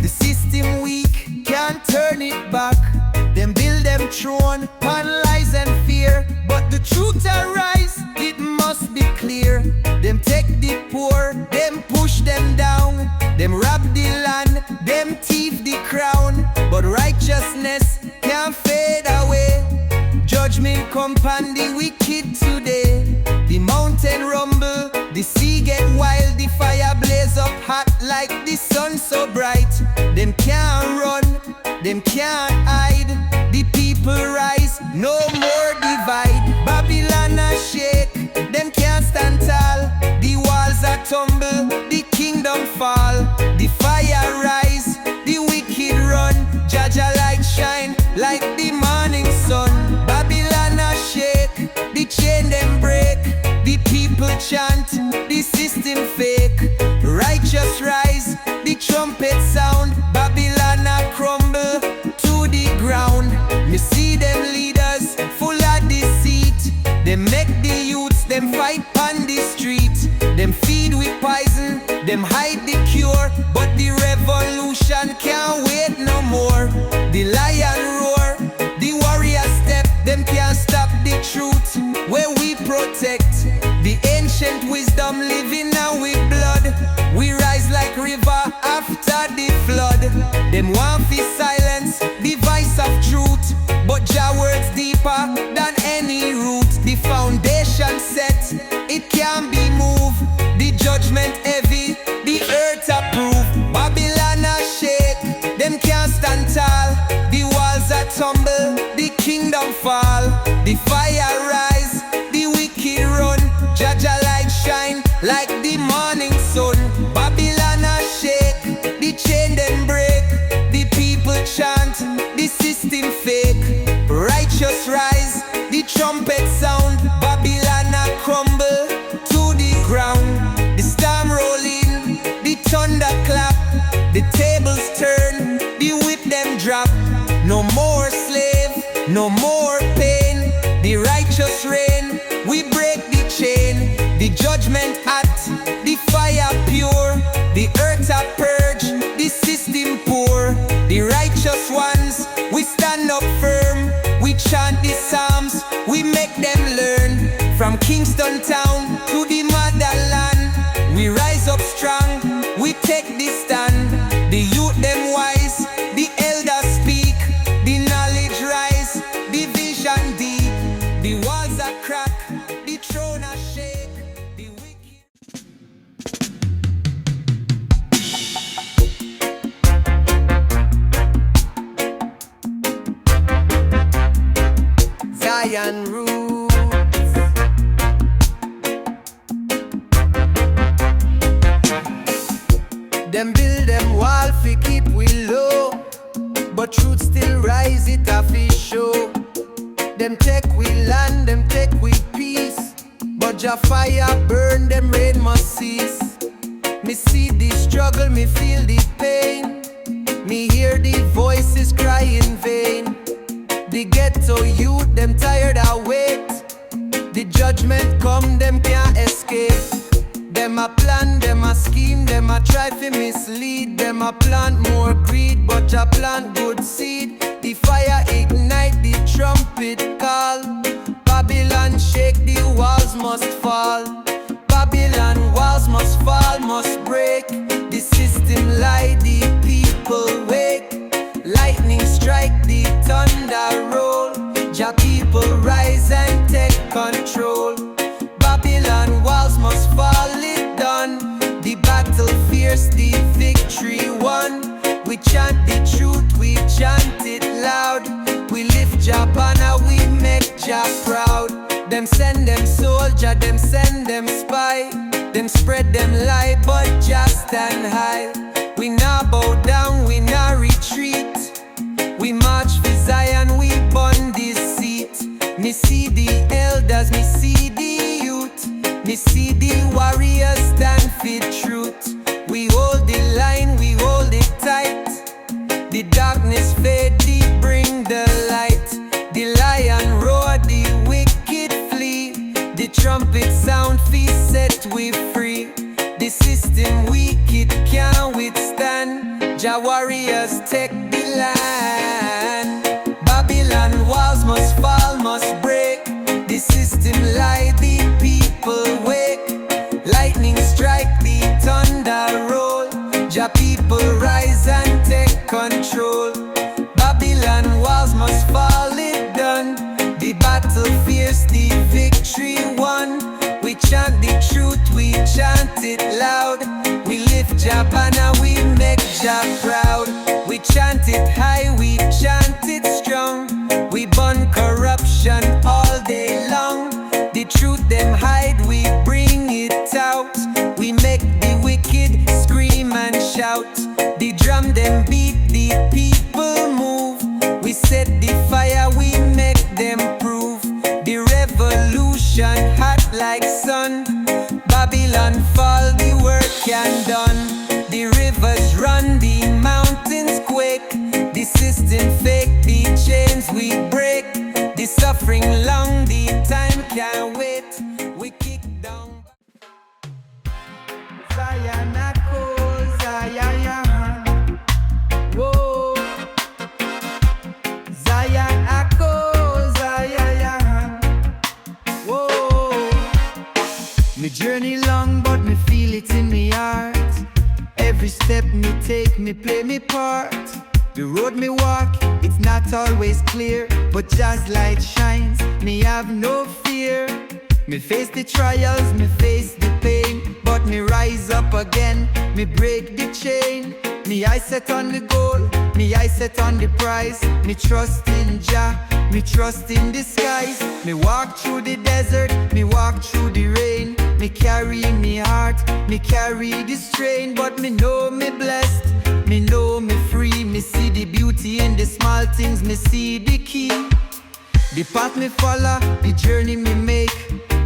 The system weak, can't turn it back. Them build them throne, pan lies and fear. But the truth arise, it must be clear. Them take the poor, them push them down. Them rob the land, them thief the crown. But righteousness can't fade away. Judgment come upon the wicked today. The mountain rumble, the sea get wild. The fire blaze up hot like the sun so bright. Them can't run, them can't hide. The people rise, no more divide. Babylon a shake, them can't stand tall. The walls are tumble, the kingdom fall. The fire rise, the wicked run. Jaja light shine like the morning sun. Babylon a shake, the chain them break. The people chant, the system fake. Righteous rise, the trumpet sound. Babylon a crumble to the ground. Me see them leaders full of deceit. Them make the youths, them fight on the street. Them feed with poison, them hide the cure. But the revolution can't wait no more. The lion roar, the warrior step. Them can't stop the truth where we protect. The ancient wisdom living now with blood. foundation set, it can't be moved. The judgment heavy, the earth approve. Babylon a shake, them can't stand tall. The walls are tumble, the kingdom fall. The fire rise, the wicked run. Jaja light shine like the morning sun. Babylon a shake, the chain them break. The people chant, the system fake. Righteous rise, the trumpet sound. Babylon a crumble to the ground. The storm rolling, the thunder clap. The tables turn, the whip them drop. No more slave, no more pain. The righteous reign, we break the chain. The judgment act, the fire pure. The earth a purge, the system poor. The righteous ones, we stand up firm. We chant the psalms, we make them learn. From Kingston town to the motherland, we rise up strong, we take the stand. The youth them wise, the elders speak. The knowledge rise, the vision deep. The walls are crack, the throne are shake. The wicked Zion roots. Them build them wall fi keep we low, but truth still rise, it a fi show. Them take we land, them take we peace, but Jah fire burn, them rain must cease. Me see the struggle, me feel the pain. Me hear the voices cry in vain. The ghetto youth, them tired of wait. The judgment come, them can't escape. Them a plan, them a scheme, them a try to mislead. Them a plant more greed, but Jah plant good seed. The fire ignite, the trumpet call. Babylon shake, the walls must fall. Babylon walls must fall, must break. The system lie, the people wake. Lightning strike, the thunder roll. Jah people rise and take control. Babylon walls must fall, it done. The battle fierce, the victory won. We chant the truth, we chant it loud. We lift Jah banner, we make Jah proud. Them send them soldier, them send them spy. Them spread them lie, but Jah stand high. We not bow down, we not retreat. We march for Zion, we burn this seat. Me see the elders, me see the youth. Me see the warriors stand for truth. We hold the line, we hold it tight. The darkness fade, the bring the light. The lion roar, the wicked flee. The trumpet sound, feet set we free. The system wicked can't withstand. Jah warriors take the land. Babylon walls must fall, must break. The system lie, the people wake. Lightning strike, the thunder roll. Jah people rise and take control. Babylon walls must fall, it done. The battle fierce, the victory won. We chant the truth, we chant it loud. We lift Jah banner, we make Jah proud. We chant it high, we chant it strong. We burn corruption all day long. The truth them hide, we bring it out. We make the wicked scream and shout. The drum them beat, the people move. We set the fire, we make them prove. The revolution hot like sun. Babylon fall, the work can done. The rivers run, the mountains quake. The system fake, the chains we break. The suffering long, the time can't wait. We kick down Zion echoes, Zion. Whoa. Zion echoes, Zion. Whoa. Me journey long, but me feel it in me heart. Every step me take, me play me part. The road me walk, it's not always clear, but Jah's light shines, me have no fear. Me face the trials, me face the pain, but me rise up again, me break the chain. Me eyes set on the goal, me eyes set on the prize. Me trust in Jah, me trust in the skies. Me walk through the desert, me walk through the rain. Me carry me heart, me carry the strain. But me know me blessed, me know me free. Me see the beauty in the small things, me see the key. The path me follow, the journey me make.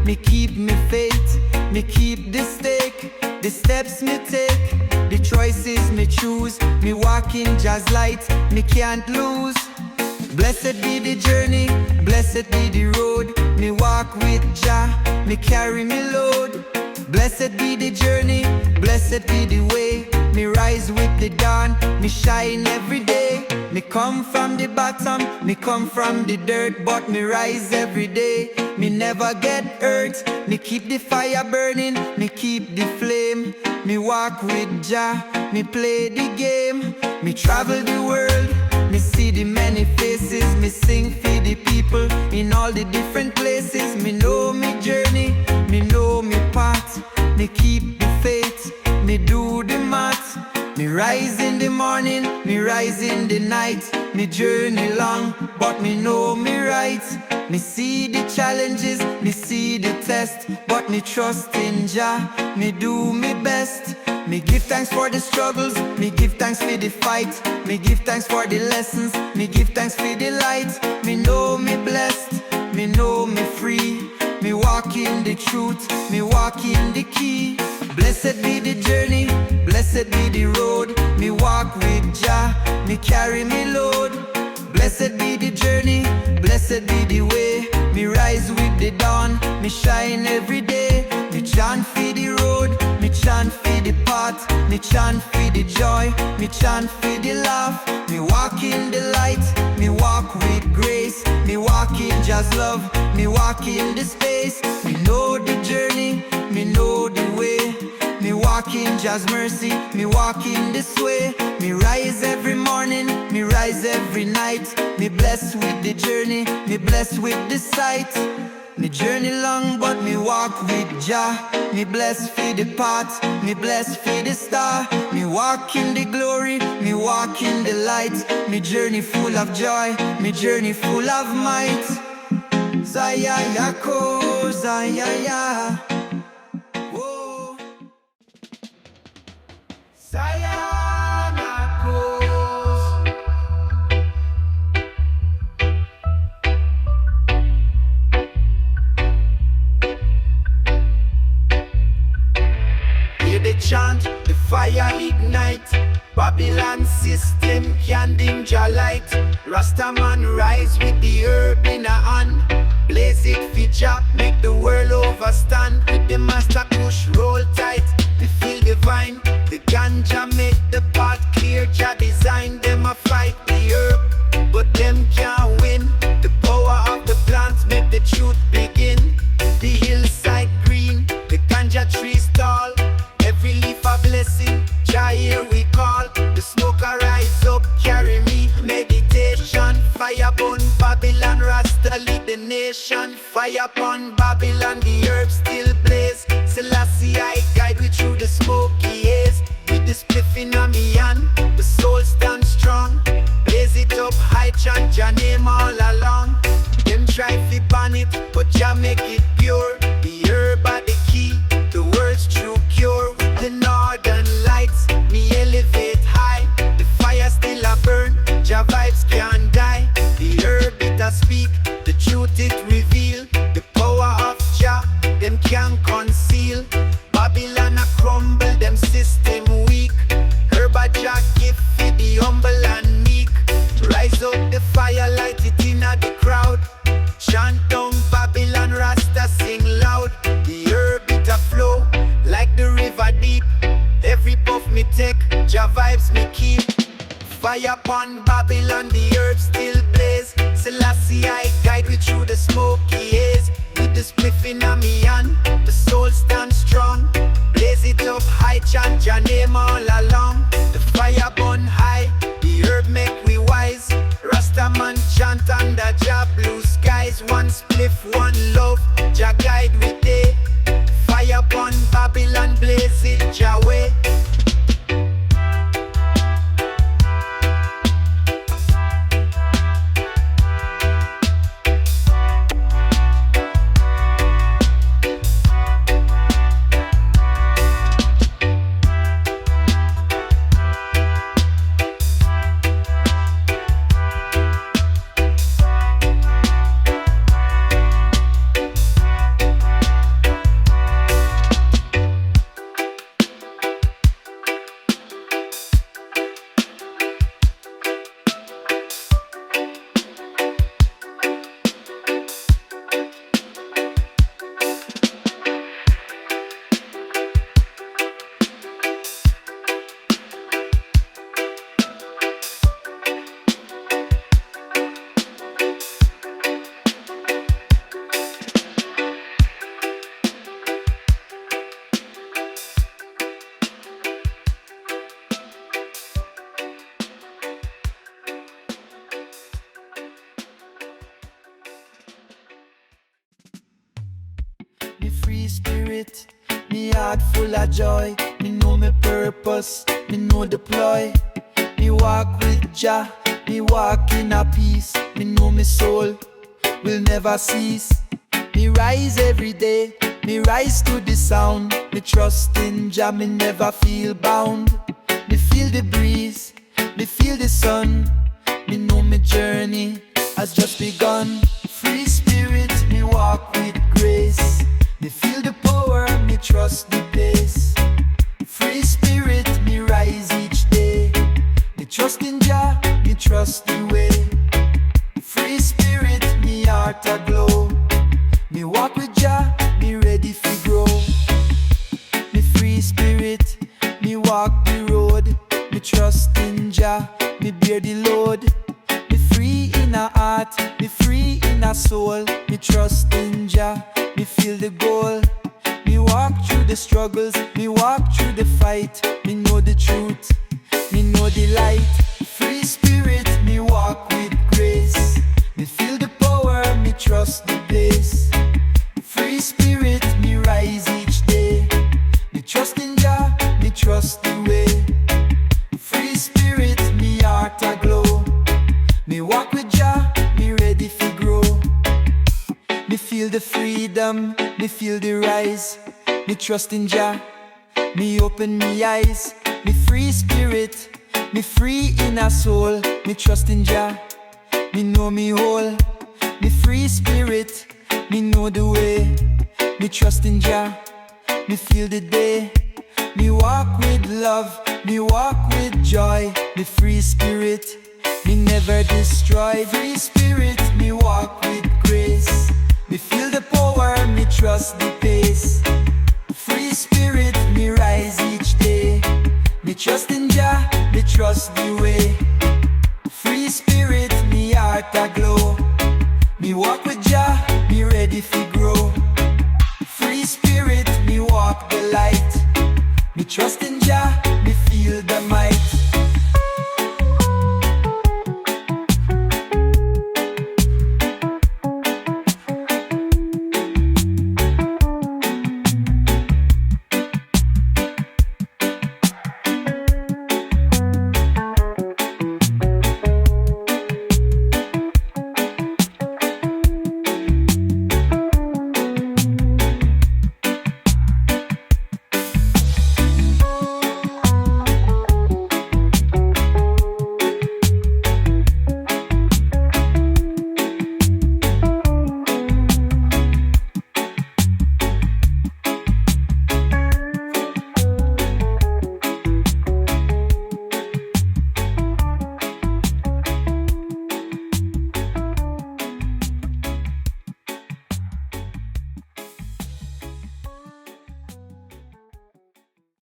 Me keep me faith, me keep the stake. The steps me take, the choices me choose. Me walk in Jah's light, me can't lose. Blessed be the journey, blessed be the road. Me walk with Jah, me carry me load. Blessed be the journey, blessed be the way. Me rise with the dawn, me shine every day. Me come from the bottom, me come from the dirt, but me rise every day. Me never get hurt, me keep the fire burning, me keep the flame. Me walk with Jah, me play the game. Me travel the world, me see the many faces. Me sing for the people in all the different places. Me know me journey, me know me path. Me keep the faith, me do the math. Me rise in the morning, me rise in the night. Me journey long, but me know me right. Me see the challenges, me see the test, but me trust in Jah, me do me best. Me give thanks for the struggles, me give thanks for the fight. Me give thanks for the lessons, me give thanks for the light. Me know me blessed, me know me free. Me walk in the truth, me walk in the key. Blessed be the journey, blessed be the road. Me walk with Jah, me carry me load. Blessed be the journey, blessed be the way. Me rise with the dawn, me shine every day. Me chant for the road, me chant for the path. Me chant for the joy, me chant for the laugh. Me walk in the light, me walk with grace. Me walk in Jah's love, me walk in the space. Me know the journey, me know the way. Me walk in Jah's mercy, me walk in this way. Me rise every morning, me rise every night. Me blessed with the journey, me blessed with the sight. Me journey long, but me walk with Jah. Me blessed for the path, me blessed for the star. Me walk in the glory, me walk in the light. Me journey full of joy, me journey full of might. Zaya Yako, Zaya Ya. Whoa. Zaya Yako. Chant, the fire ignite. Babylon system can dim Jah light. Rasta man rise with the herb in a hand. Blaze it feature, make the world overstand. With the master push, roll tight, the feel divine. The ganja make the path clear. Jah design them a fight the herb, but them can't win. The power of the plants make the truth begin. The hillside green, the ganja trees tall. Every leaf a blessing, Jah here we call. The smoke a rise up, carry me. Meditation, fire Pon Babylon, Rasta lead the nation. Fire Pon Babylon, the herbs still blaze. Selassie I guide we through the smoky haze. With the spliff in a me hand, the soul stand strong. Blaze it up high, chant Jah name all along. Them try fi ban it, but Jah make it pure. The herb are the key, the world's true cure. The northern lights, me elevate high. The fire still a burn, Jah vibes can't die. The herb it a speak, the truth it reveal. The power of Jah, them can't conceal. Babylon a crumble, them system weak. Herb a Jah gift for the humble and meek. Rise up the fire, light it in a the crowd. Chant down Babylon, Rasta sing loud. The herb it a flow like the river deep. Every puff me take, Jah vibes me keep. Fire Pon Babylon, the herbs still blaze. Selassie I guide we through the smoky haze. With the spliff in a me hand, the soul stand strong. Blaze it up high, chant Jah name all along. The fire burn high, the herb make we wise. Rasta man chant under Jah blue skies. One spliff, one love, Jah guide we it Jah way. Me free spirit, me heart full of joy. Me know me purpose, me know the ploy. Me walk with Jah, me walk in a peace. Me know me soul will never cease. Me rise every day, me rise to the sound. Me trust in Jah, me never feel bound. Me feel the breeze, me feel the sun. Me know me journey has just begun. Free spirit, me walk with grace. Me feel the power, me trust the place. Free spirit, me rise each day. Me trust in Jah, me trust the way. Free spirit, me heart aglow. Me walk with Jah, me ready fi grow. Me free spirit, me walk the road. Me trust in Jah, me bear the load. Me free in a heart, me free in a soul. Me trust in Jah, me feel the goal. Me walk through the struggles, me walk through the fight. Me know the truth, me know the light. Free spirit, me walk with grace. Me feel the power, me trust the place. Free spirit, me rise each day. Me trust in Jah, me trust the way. Free spirit, me heart aglow. Me walk with Jah, me ready fi grow. Me feel the freedom, me feel the rise. Me trust in Jah, me open me eyes. Me free spirit, me free in a soul. Me trust in Jah, me know me whole. Me free spirit, me know the way. Me trust in Jah, me feel the day. Me walk with love, me walk with joy. Me free spirit, me never destroy. Free spirit, me walk with grace. Me feel the power, me trust the pace. Free spirit, me rise each day. Me trust in Jah, me trust the way. Free spirit, me heart aglow. Me walk with Jah, me ready fi grow. Free spirit, me walk the light. Me trust in Jah,